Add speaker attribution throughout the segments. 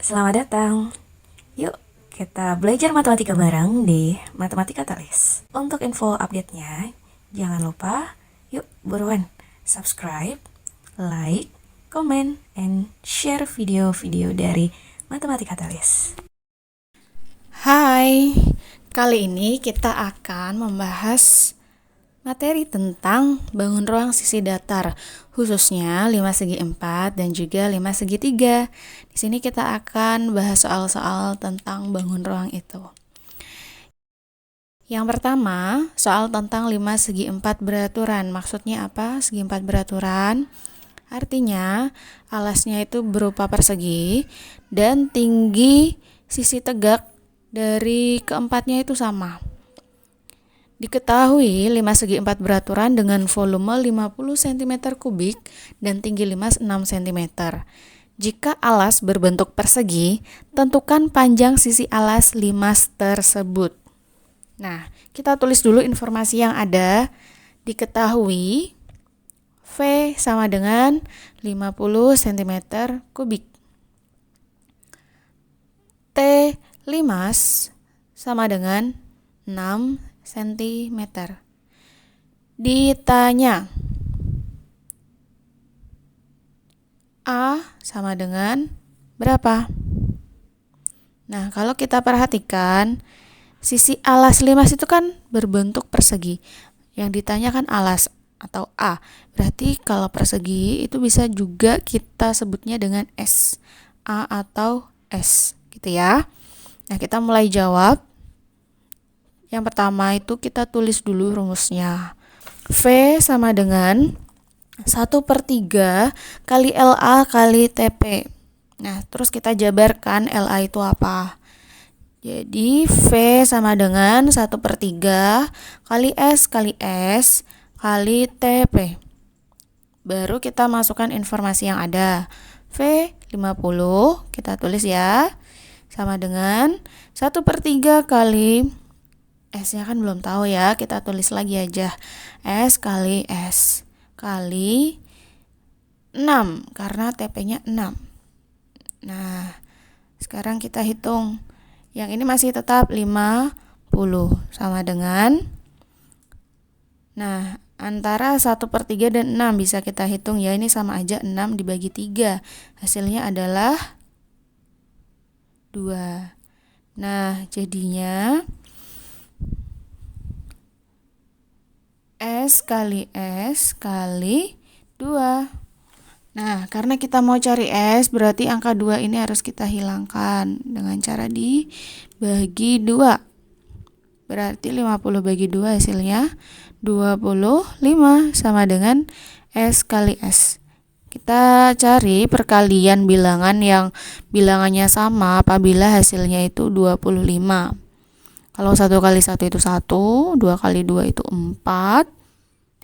Speaker 1: Selamat datang. Yuk, kita belajar matematika bareng di Matematika Talis. Untuk info update-nya, jangan lupa, yuk buruan subscribe, like, comment, and share video-video dari Matematika Talis.
Speaker 2: Hai, kali ini kita akan membahas materi tentang bangun ruang sisi datar, khususnya 5 segi 4 dan juga 5 segi 3. Di sini kita akan bahas soal-soal tentang bangun ruang itu. Yang pertama, soal tentang 5 segi 4 beraturan. Maksudnya apa? Segi 4 beraturan artinya alasnya itu berupa persegi dan tinggi sisi tegak dari keempatnya itu sama. Diketahui 5 segi 4 beraturan dengan volume 50 cm kubik dan tinggi 6 cm. Jika alas berbentuk persegi, tentukan panjang sisi alas 5 tersebut. Nah, kita tulis dulu informasi yang ada. Diketahui V sama dengan 50 cm kubik. T limas sama dengan 6 cm. Ditanya A sama dengan berapa? Nah, kalau kita perhatikan, sisi alas limas itu kan berbentuk persegi. Yang ditanya kan alas atau A. Berarti kalau persegi itu bisa juga kita sebutnya dengan S. A atau S, gitu ya. Nah, kita mulai jawab. Yang pertama itu kita tulis dulu rumusnya. V sama dengan 1/3 kali LA kali TP. Nah, terus kita jabarkan LA itu apa? Jadi V sama dengan 1/3 kali S kali S kali TP. Baru kita masukkan informasi yang ada. V 50, kita tulis ya, sama dengan 1/3 kali S-nya kan belum tahu ya, kita tulis lagi aja. S kali S kali 6, karena TP-nya 6. Nah, sekarang kita hitung. Yang ini masih tetap 50, sama dengan, nah, antara 1/3 dan 6 bisa kita hitung ya, ini sama aja 6 dibagi 3. Hasilnya adalah 2. Nah, jadinya S kali S kali 2. Nah, karena kita mau cari S, berarti angka 2 ini harus kita hilangkan dengan cara dibagi 2. Berarti 50 bagi 2 hasilnya 25 sama dengan S kali S. Kita cari perkalian bilangan yang bilangannya sama apabila hasilnya itu 25. Kalau 1 kali 1 itu 1, 2 kali 2 itu 4,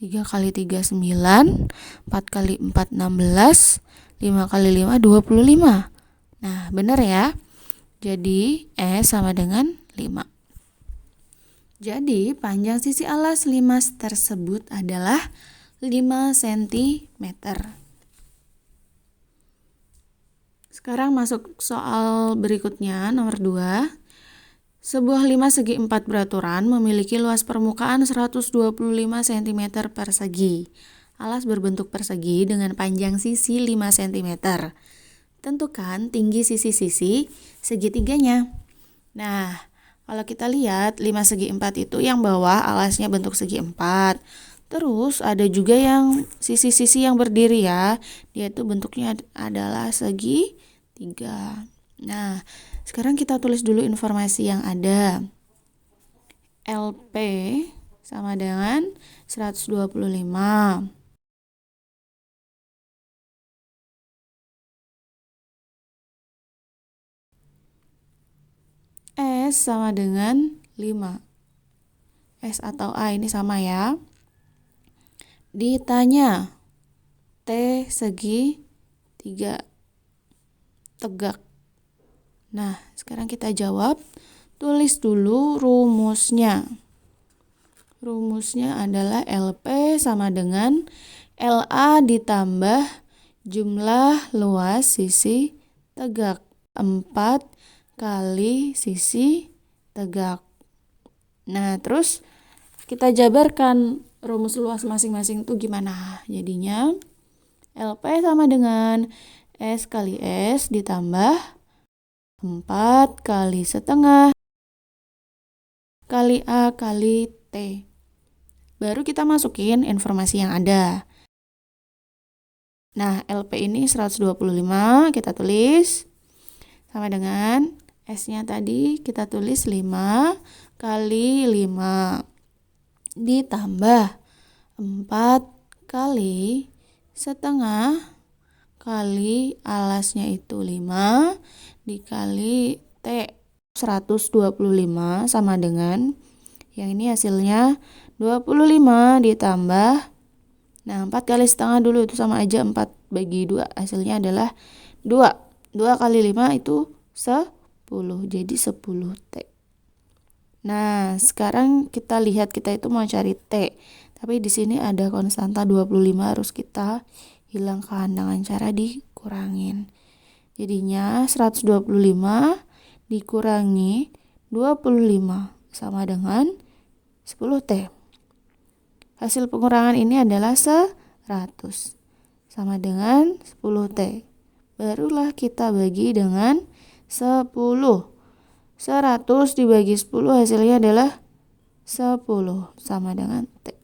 Speaker 2: 3 kali 3 9, 4 kali 4 16, 5 kali 5 25. Nah, benar ya. Jadi S sama dengan 5. Jadi panjang sisi alas limas tersebut adalah 5 cm. Sekarang masuk soal berikutnya, nomor 2. Sebuah 5 segi 4 beraturan memiliki luas permukaan 125 cm persegi. Alas berbentuk persegi dengan panjang sisi 5 cm. Tentukan tinggi sisi-sisi segitiganya. Nah, kalau kita lihat 5 segi 4 itu yang bawah alasnya bentuk segi 4. Terus ada juga yang sisi-sisi yang berdiri ya. Dia itu bentuknya adalah segi 3. Nah, sekarang kita tulis dulu informasi yang ada. LP sama dengan 125. S sama dengan 5. S atau A ini sama ya. Ditanya T segi 3 tegak. Nah, sekarang kita jawab. Tulis dulu rumusnya. Rumusnya adalah LP sama dengan LA ditambah jumlah luas sisi tegak. 4 kali sisi tegak. Nah, terus kita jabarkan rumus luas masing-masing tuh gimana. Jadinya LP sama dengan S kali S ditambah 4 kali setengah kali A kali T. Baru kita masukin informasi yang ada. Nah, LP ini 125 kita tulis sama dengan S-nya tadi kita tulis 5 kali 5 ditambah 4 kali setengah kali alasnya itu 5 dikali T. 125 sama dengan yang ini hasilnya 25 ditambah 4 kali setengah dulu itu sama aja 4 bagi 2 hasilnya adalah 2 kali 5 itu 10 jadi 10 T. Nah, sekarang kita lihat kita itu mau cari T. Tapi di sini ada konstanta 25 harus kita hilangkan dengan cara dikurangin. Jadinya 125 dikurangi 25 sama dengan 10T. Hasil pengurangan ini adalah 100 sama dengan 10T. Barulah kita bagi dengan 10. 100 dibagi 10 hasilnya adalah 10 sama dengan T.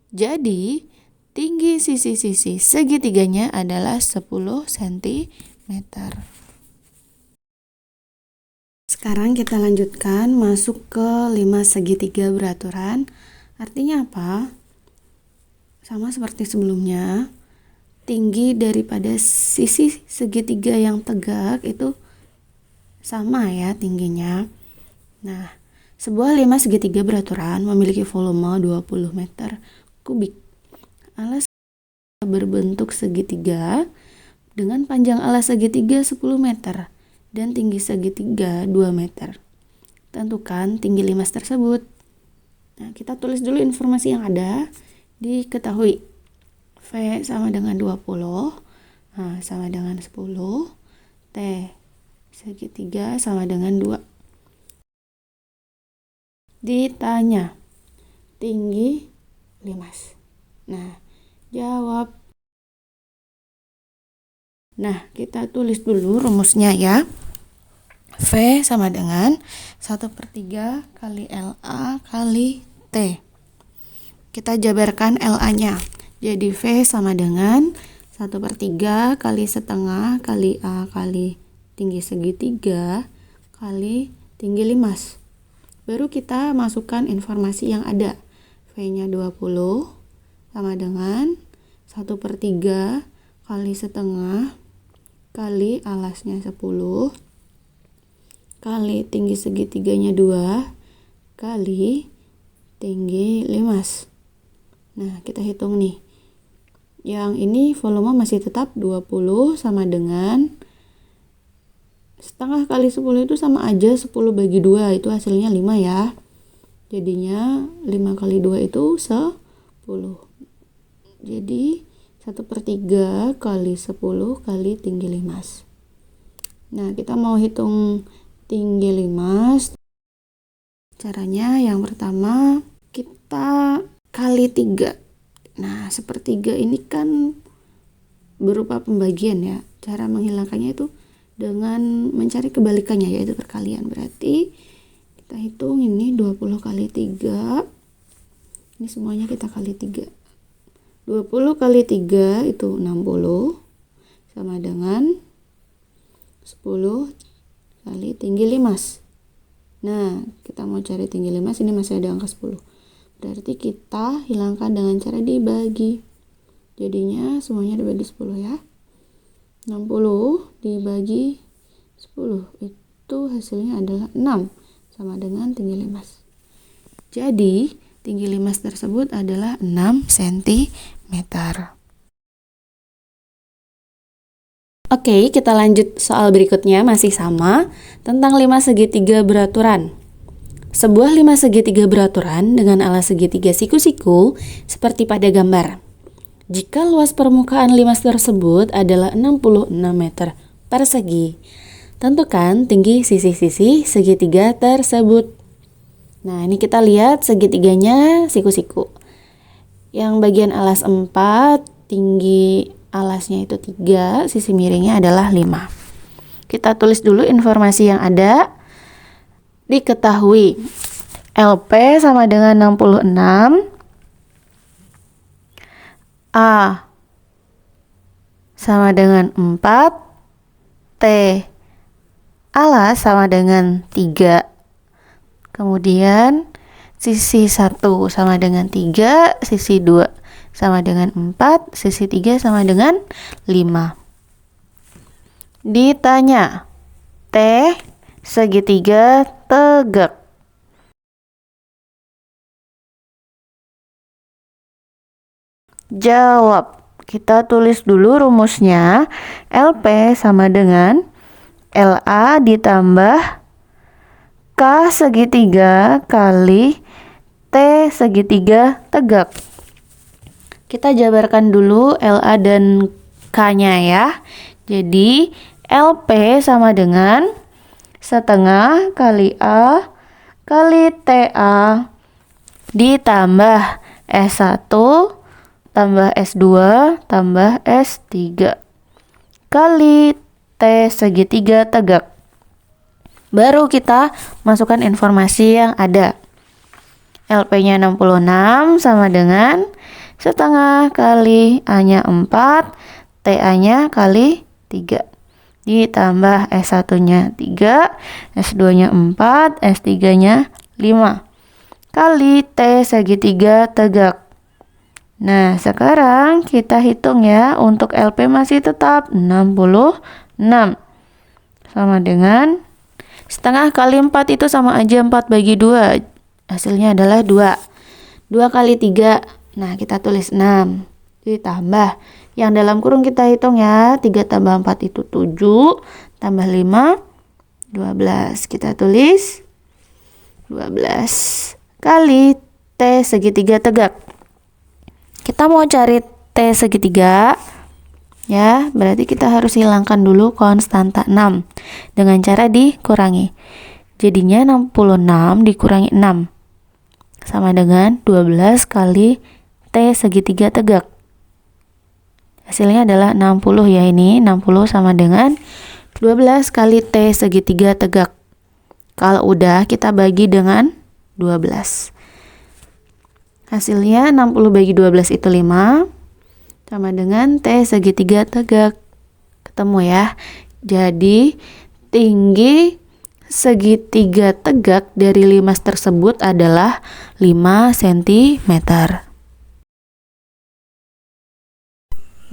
Speaker 2: Jadi, tinggi sisi-sisi segitiganya adalah 10 cm.
Speaker 3: Sekarang kita lanjutkan masuk ke 5 segitiga beraturan. Artinya apa? Sama seperti sebelumnya, tinggi daripada sisi segitiga yang tegak itu sama ya tingginya. Nah, sebuah 5 segitiga beraturan memiliki volume 20 meter kubik. Alas berbentuk segitiga dengan panjang alas segitiga 10 meter dan tinggi segitiga 2 meter. Tentukan tinggi limas tersebut. Nah, kita tulis dulu informasi yang ada. Diketahui V sama dengan 20, sama dengan 10, T segitiga sama dengan 2. Ditanya tinggi limas. Nah, jawab. Nah, kita tulis dulu rumusnya ya. V sama dengan 1/3 kali LA kali T. Kita jabarkan LA-nya. Jadi V sama dengan 1/3 kali setengah kali A kali tinggi segitiga kali tinggi limas. Baru kita masukkan informasi yang ada. V-nya 20 sama dengan 1/3 kali setengah kali alasnya 10 kali tinggi segitiganya 2 kali tinggi limas. Nah, kita hitung nih. Yang ini volume masih tetap 20 sama dengan setengah kali 10 itu sama aja 10 bagi 2 itu hasilnya 5 ya. Jadinya 5 kali 2 itu 10. Jadi 1/3 kali 10 kali tinggi limas. Nah, kita mau hitung tinggi limas. Caranya yang pertama kita kali 3. Nah, 1/3 ini kan berupa pembagian ya. Cara menghilangkannya itu dengan mencari kebalikannya yaitu perkalian. Berarti kita hitung ini 20 kali 3. Ini semuanya kita kali 3. 20 kali 3 itu 60 sama dengan 10 kali tinggi limas. Nah, kita mau cari tinggi limas, ini masih ada angka 10. Berarti kita hilangkan dengan cara dibagi. Jadinya semuanya dibagi 10 ya. 60 dibagi 10 itu hasilnya adalah 6 sama dengan tinggi limas. Jadi tinggi limas tersebut adalah 6 cm. Oke, kita lanjut soal berikutnya masih sama tentang 5 segitiga beraturan. Sebuah 5 segitiga beraturan dengan alas segitiga siku-siku seperti pada gambar. Jika luas permukaan limas tersebut adalah 66 meter persegi, Tentukan tinggi sisi-sisi segitiga tersebut. Nah, ini kita lihat segitiganya siku-siku. Yang bagian alas 4, tinggi alasnya itu 3, sisi miringnya adalah 5. Kita tulis dulu informasi yang ada. Diketahui LP sama dengan 66, A sama dengan 4, T alas sama dengan 3. Kemudian sisi 1 sama dengan 3, sisi 2 sama dengan 4, sisi 3 sama dengan 5. Ditanya, T segitiga tegak. Jawab. Kita tulis dulu rumusnya. LP sama dengan LA ditambah K segitiga kali T segitiga tegak. Kita jabarkan dulu LA dan K-nya ya. Jadi LP sama dengan setengah kali A kali TA ditambah S1 tambah S2 tambah S3 kali T segitiga tegak. Baru kita masukkan informasi yang ada. LP-nya 66 sama dengan setengah kali A-nya 4, TA-nya kali 3. Ditambah S1-nya 3, S2-nya 4, S3-nya 5. Kali T segitiga tegak. Nah, sekarang kita hitung ya. Untuk LP masih tetap 66. Sama dengan setengah kali 4 itu sama aja 4 bagi 2. Hasilnya adalah 2. 2 kali 3. Nah, kita tulis 6. Ditambah. Yang dalam kurung kita hitung ya. 3 tambah 4 itu 7. Tambah 5. 12. Kita tulis 12. Kali T segitiga tegak. Kita mau cari T segitiga. Ya, berarti kita harus hilangkan dulu konstanta 6 dengan cara dikurangi. Jadinya 66 dikurangi 6 sama dengan 12 kali T segitiga tegak. Hasilnya adalah 60 ya, ini 60 sama dengan 12 kali T segitiga tegak. Kalau udah kita bagi dengan 12. Hasilnya 60 bagi 12 itu 5. Sama dengan T segitiga tegak. Ketemu ya. Jadi tinggi segitiga tegak dari limas tersebut adalah 5 cm.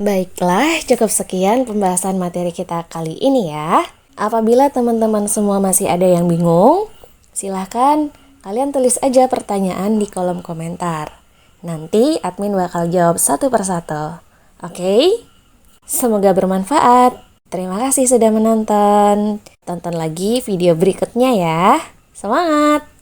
Speaker 1: Baiklah, cukup sekian pembahasan materi kita kali ini ya. Apabila teman-teman semua masih ada yang bingung, silahkan kalian tulis aja pertanyaan di kolom komentar. Nanti admin bakal jawab satu persatu. Oke? Semoga bermanfaat. Terima kasih sudah menonton. Tonton lagi video berikutnya ya. Semangat!